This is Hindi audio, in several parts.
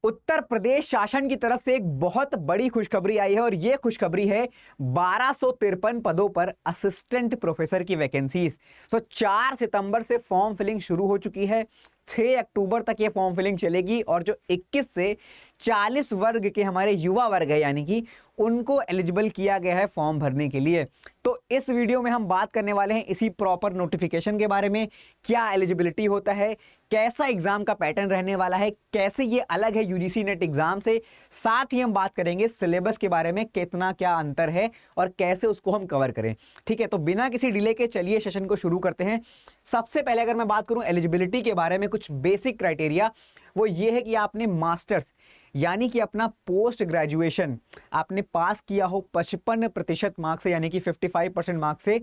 उत्तर प्रदेश शासन की तरफ से एक बहुत बड़ी खुशखबरी आई है और यह खुशखबरी है 1253 पदों पर असिस्टेंट प्रोफेसर की वैकेंसीज। 4 सितंबर से फॉर्म फिलिंग शुरू हो चुकी है, 6 अक्टूबर तक ये फॉर्म फिलिंग चलेगी और जो 21 से 40 वर्ग के हमारे युवा वर्ग है यानी कि उनको एलिजिबल किया गया है फॉर्म भरने के लिए। तो इस वीडियो में हम बात करने वाले हैं इसी प्रॉपर नोटिफिकेशन के बारे में, क्या एलिजिबिलिटी होता है, कैसा एग्जाम का पैटर्न रहने वाला है, कैसे ये अलग है यूजीसी नेट एग्जाम से, साथ ही हम बात करेंगे सिलेबस के बारे में, कितना क्या अंतर है और कैसे उसको हम कवर करें। ठीक है, तो बिना किसी डिले के चलिए सेशन को शुरू करते हैं। सबसे पहले अगर मैं बात करूं एलिजिबिलिटी के बारे में, कुछ बेसिक क्राइटेरिया वो ये है कि आपने मास्टर्स यानी कि अपना पोस्ट ग्रेजुएशन आपने पास किया हो 55% मार्क्स से यानी कि 55% मार्क्स से,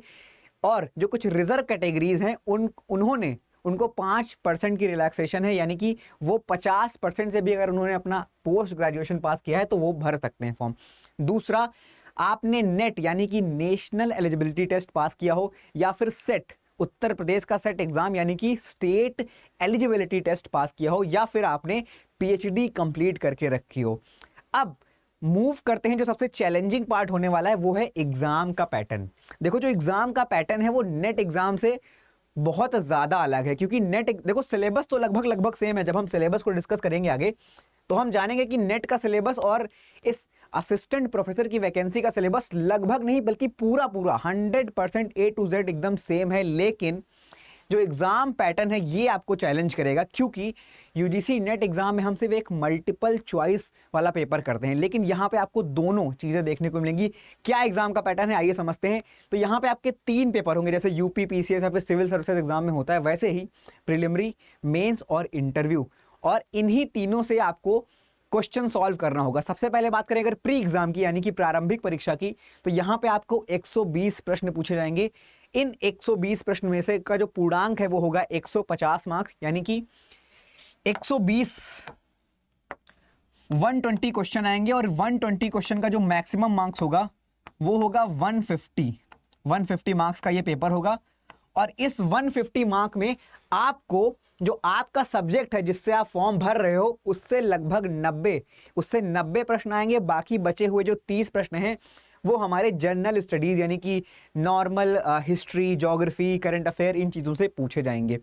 और जो कुछ रिजर्व कैटेगरीज हैं उनको 5% की रिलैक्सेशन है यानी कि वो 50% से भी अगर उन्होंने अपना पोस्ट ग्रेजुएशन पास किया है तो वो भर सकते हैं फॉर्म। दूसरा, आपने नेट यानी कि नेशनल एलिजिबिलिटी टेस्ट पास किया हो या फिर सेट उत्तर प्रदेश का सेट एग्जाम यानी कि स्टेट एलिजिबिलिटी टेस्ट पास किया हो या फिर आपने पीएचडी कंप्लीट करके रखी हो। अब मूव करते हैं, जो सबसे चैलेंजिंग पार्ट होने वाला है वो है एग्जाम का पैटर्न। देखो जो एग्जाम का पैटर्न है वो नेट एग्जाम से बहुत ज्यादा अलग है, क्योंकि नेट देखो सिलेबस तो लगभग सेम है। जब हम सिलेबस को डिस्कस करेंगे आगे तो हम जानेंगे कि नेट का सिलेबस और इस असिस्टेंट प्रोफेसर की वैकेंसी का सिलेबस लगभग नहीं बल्कि पूरा 100% A to Z एकदम सेम है। लेकिन जो एग्जाम पैटर्न है ये आपको चैलेंज करेगा, क्योंकि यूजीसी नेट एग्जाम में हम सिर्फ एक मल्टीपल चॉइस वाला पेपर करते हैं, लेकिन यहाँ पे आपको दोनों चीजें देखने को मिलेंगी। क्या एग्जाम का पैटर्न है आइए समझते हैं। तो यहाँ पे आपके 3 पेपर होंगे, जैसे यूपी पीसीएस या फिर सिविल सर्विसेज एग्जाम में होता है, वैसे ही प्रिलिमिनरी, मेंस और इंटरव्यू, और इन्हीं तीनों से आपको क्वेश्चन सॉल्व करना होगा। सबसे पहले बात करें अगर प्री एग्जाम की यानी कि प्रारंभिक परीक्षा की, तो यहाँ पे आपको 120 प्रश्न पूछे जाएंगे। इन 120 प्रश्न में से का जो पूर्णांक है वो होगा 150 मार्क्स, यानी कि 120 क्वेश्चन आएंगे और 120 क्वेश्चन का जो मैक्सिमम मार्क्स होगा वो होगा 150 मार्क्स का ये पेपर होगा। और इस 150 मार्क में आपको जो आपका सब्जेक्ट है जिससे आप फॉर्म भर रहे हो उससे लगभग 90 प्रश्न आएंगे। बाकी बचे हुए जो 30 प्रश्न हैं वो हमारे जनरल स्टडीज यानी कि normal history, geography, current affair, इन चीज़ों से पूछे जाएंगे।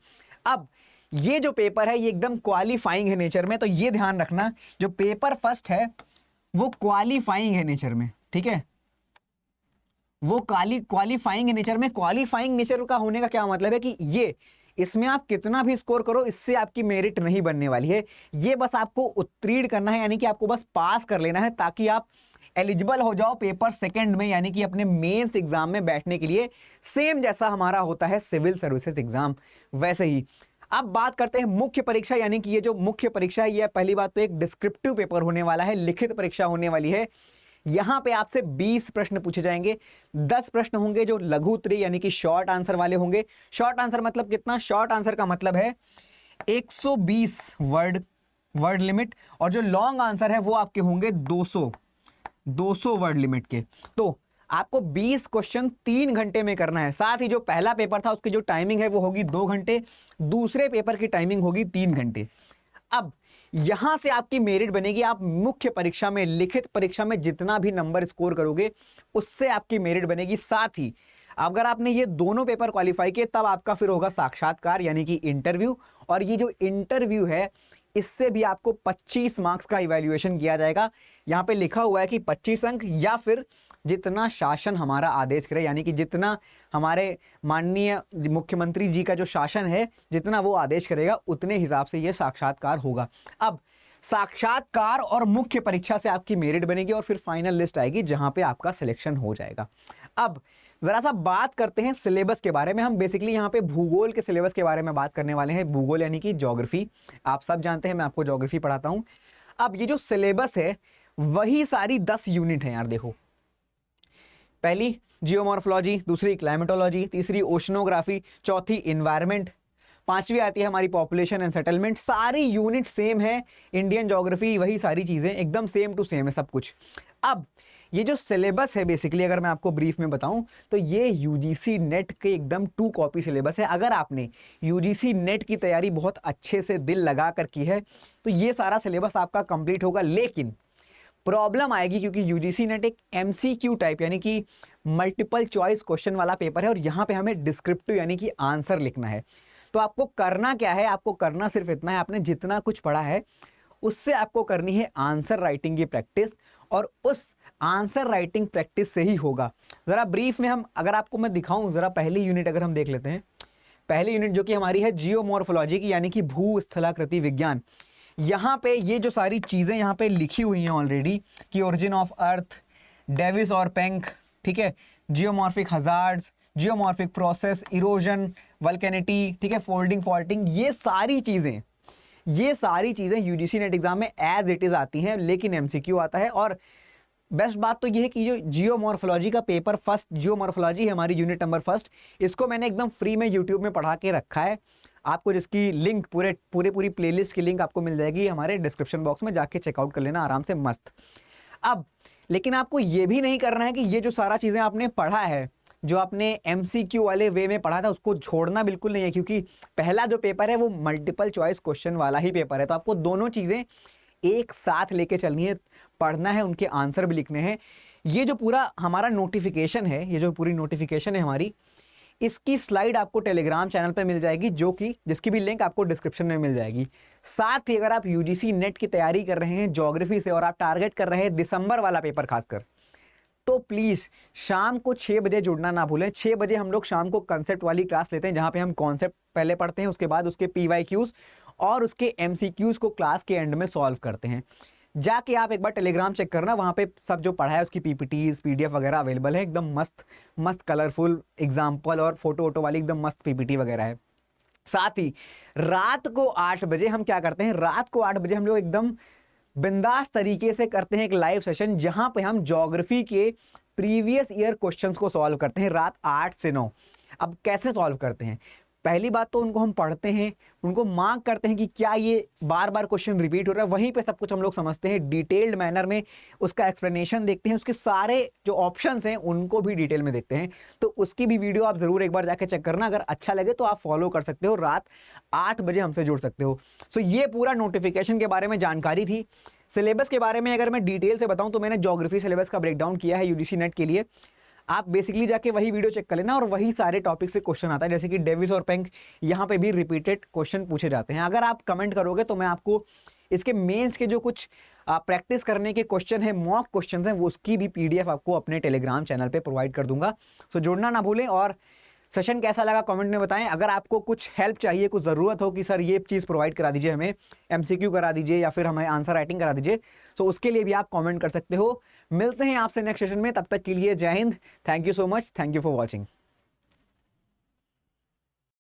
अब ये जो पेपर है ये एकदम क्वालिफाइंग है नेचर में, तो ये ध्यान रखना जो पेपर फर्स्ट है वो क्वालिफाइंग है नेचर में। ठीक है, वो क्वालिफाइंग नेचर में। क्वालिफाइंग नेचर का होने का क्या मतलब है कि ये इसमें आप कितना भी स्कोर करो इससे आपकी मेरिट नहीं बनने वाली है। ये बस आपको उत्तीर्ण करना है यानी कि आपको बस पास कर लेना है ताकि आप एलिजिबल हो जाओ पेपर सेकंड में यानी कि अपने मेंस एग्जाम में बैठने के लिए, सेम जैसा हमारा होता है सिविल सर्विसेज एग्जाम वैसे ही। अब बात करते हैं मुख्य परीक्षा, यानी कि ये जो मुख्य परीक्षा है ये पहली बात तो एक डिस्क्रिप्टिव पेपर होने वाला है, लिखित परीक्षा होने वाली है। यहां पे आपसे 20 प्रश्न पूछे जाएंगे। 10 प्रश्न होंगे जो लघु उत्तरीय यानी कि शॉर्ट आंसर वाले होंगे। शॉर्ट आंसर मतलब कितना? शॉर्ट आंसर का मतलब है 120 वर्ड लिमिट, और जो लॉन्ग आंसर है वो आपके होंगे 200 वर्ड लिमिट के। तो आपको 20 क्वेश्चन 3 घंटे में करना है। साथ ही जो पहला पेपर था उसकी जो टाइमिंग है वो होगी 2 घंटे, दूसरे पेपर की टाइमिंग होगी 3 घंटे। अब यहां से आपकी मेरिट बनेगी, आप मुख्य परीक्षा में, लिखित परीक्षा में जितना भी नंबर स्कोर करोगे उससे आपकी मेरिट बनेगी। साथ ही अगर आपने ये दोनों पेपर क्वालिफाई किए तब आपका फिर होगा साक्षात्कार यानी कि इंटरव्यू, और ये जो इंटरव्यू है इससे भी आपको 25 मार्क्स का इवैल्यूएशन किया जाएगा। यहां पे लिखा हुआ है कि 25 अंक या फिर जितना शासन हमारा आदेश करे, यानी कि जितना हमारे माननीय मुख्यमंत्री जी का जो शासन है जितना वो आदेश करेगा उतने हिसाब से ये साक्षात्कार होगा। अब साक्षात्कार और मुख्य परीक्षा से आपकी मेरिट बनेगी और फिर फाइनल लिस्ट आएगी जहां पे आपका सिलेक्शन हो जाएगा। अब जरा सा बात करते हैं सिलेबस के बारे में। हम बेसिकली यहाँ पे भूगोल के सिलेबस के बारे में बात करने वाले हैं। भूगोल यानी कि ज्योग्राफी, आप सब जानते हैं मैं आपको ज्योग्राफी पढ़ाता हूं। अब ये जो सिलेबस है वही सारी 10 यूनिट है यार। देखो, पहली जियोमॉर्फोलॉजी, दूसरी क्लाइमेटोलॉजी, तीसरी ओशनोग्राफी, चौथी इन्वायरमेंट, 5वीं आती है हमारी पॉपुलेशन एंड सेटलमेंट, सारी यूनिट सेम है, इंडियन ज्योग्राफी वही सारी चीजें एकदम सेम टू सेम है सब कुछ। अब ये जो सिलेबस है बेसिकली अगर मैं आपको ब्रीफ में बताऊं तो ये यूजीसी नेट के एकदम 2 कॉपी सिलेबस है। अगर आपने यूजीसी नेट की तैयारी बहुत अच्छे से दिल लगा कर की है तो ये सारा सिलेबस आपका कंप्लीट होगा, लेकिन प्रॉब्लम आएगी क्योंकि यूजीसी नेट एक एमसीक्यू टाइप यानी कि मल्टीपल चॉइस क्वेश्चन वाला पेपर है और यहाँ पे हमें डिस्क्रिप्टिव यानी कि आंसर लिखना है। तो आपको करना क्या है, आपको करना सिर्फ इतना है, आपने जितना कुछ पढ़ा है उससे आपको करनी है आंसर राइटिंग की प्रैक्टिस, और उस आंसर राइटिंग प्रैक्टिस से ही होगा। जरा ब्रीफ में हम अगर आपको मैं दिखाऊं, जरा पहली यूनिट अगर हम देख लेते हैं, पहली यूनिट जो कि हमारी है जियोमॉर्फोलॉजी की यानी कि भूस्थलाकृति विज्ञान। यहाँ पे ये जो सारी चीजें यहाँ पे लिखी हुई हैं ऑलरेडी कि ओरिजिन ऑफ अर्थ, डेविस और पेंक, ठीक है, geomorphic hazards, geomorphic process, erosion, vulcanicity, ठीक है, फोल्डिंग, फॉल्टिंग, ये सारी चीजें यूजीसी नेट एग्जाम में एज इट इज आती हैं, लेकिन एमसीक्यू आता है। और बेस्ट बात तो ये है कि जो जियोमॉर्फोलॉजी का पेपर फर्स्ट जियोमॉर्फोलॉजी है हमारी यूनिट नंबर फर्स्ट, इसको मैंने एकदम फ्री में यूट्यूब में पढ़ा के रखा है आपको, जिसकी लिंक पूरी प्लेलिस्ट की लिंक आपको मिल जाएगी हमारे डिस्क्रिप्शन बॉक्स में, जाके चेकआउट कर लेना आराम से मस्त। अब लेकिन आपको ये भी नहीं करना है कि ये जो सारा चीज़ें आपने पढ़ा है, जो आपने एमसीक्यू वाले वे में पढ़ा था, उसको छोड़ना बिल्कुल नहीं है, क्योंकि पहला जो पेपर है वो मल्टीपल चॉइस क्वेश्चन वाला ही पेपर है। तो आपको दोनों चीज़ें एक साथ लेके चलनी है, पढ़ना है, उनके आंसर भी लिखने हैं। ये जो पूरा हमारा नोटिफिकेशन है, ये जो पूरी नोटिफिकेशन है हमारी, इसकी स्लाइड आपको टेलीग्राम चैनल पे मिल जाएगी, जिसकी भी लिंक आपको डिस्क्रिप्शन में मिल जाएगी। साथ ही अगर आप यूजीसी नेट की तैयारी कर रहे हैं ज्योग्राफी से और आप टारगेट कर रहे हैं दिसंबर वाला पेपर खासकर, तो प्लीज़ शाम को 6 बजे जुड़ना ना भूलें। 6 बजे हम लोग शाम को कंसेप्ट वाली क्लास लेते हैं, जहाँ पे हम कॉन्सेप्ट पहले पढ़ते हैं, उसके बाद उसके PYQs और उसके MCQs को क्लास के एंड में सॉल्व करते हैं। जाके आप एक बार टेलीग्राम चेक करना, वहाँ पे सब जो पढ़ा है उसकी PPTs PDF वगैरह अवेलेबल है, एकदम मस्त मस्त कलरफुल एग्जाम्पल और फोटो वोटो वाली एकदम मस्त PPT वगैरह है। साथ ही रात को 8 बजे हम क्या करते हैं, रात को 8 बजे हम लोग एकदम बिंदास तरीके से करते हैं एक लाइव सेशन, जहां पे हम ज्योग्राफी के प्रीवियस ईयर क्वेश्चंस को सॉल्व करते हैं रात 8 से 9। अब कैसे सॉल्व करते हैं, पहली बात तो उनको हम पढ़ते हैं, उनको मार्क करते हैं कि क्या ये बार बार क्वेश्चन रिपीट हो रहा है, वहीं पे सब कुछ हम लोग समझते हैं, डिटेल्ड मैनर में उसका एक्सप्लेनेशन देखते हैं, उसके सारे जो ऑप्शंस हैं उनको भी डिटेल में देखते हैं। तो उसकी भी वीडियो आप जरूर एक बार जाके चेक करना, अगर अच्छा लगे तो आप फॉलो कर सकते हो, रात 8 बजे हमसे जुड़ सकते हो। सो ये पूरा नोटिफिकेशन के बारे में जानकारी थी। सिलेबस के बारे में अगर मैं डिटेल से बताऊं तो मैंने ज्योग्राफी सिलेबस का ब्रेकडाउन किया है यूजीसी नेट के लिए, आप बेसिकली जाके वही वीडियो चेक कर लेना और वही सारे टॉपिक से क्वेश्चन आता है, जैसे कि डेविस और पेंक, यहाँ पे भी रिपीटेड क्वेश्चन पूछे जाते हैं। अगर आप कमेंट करोगे तो मैं आपको इसके मेंस के जो कुछ प्रैक्टिस करने के क्वेश्चन है, मॉक क्वेश्चन हैं, वो उसकी भी PDF आपको अपने टेलीग्राम चैनल पे प्रोवाइड कर दूंगा। सो जुड़ना ना भूलें, और सेशन कैसा लगा कमेंट में बताएं। अगर आपको कुछ हेल्प चाहिए, कुछ ज़रूरत हो कि सर ये चीज़ प्रोवाइड करा दीजिए, हमें MCQ करा दीजिए या फिर हमें आंसर राइटिंग करा दीजिए, तो उसके लिए भी आप कमेंट कर सकते हो। मिलते हैं आपसे नेक्स्ट सेशन में, तब तक के लिए जय Hind, thank you so much, thank you for watching.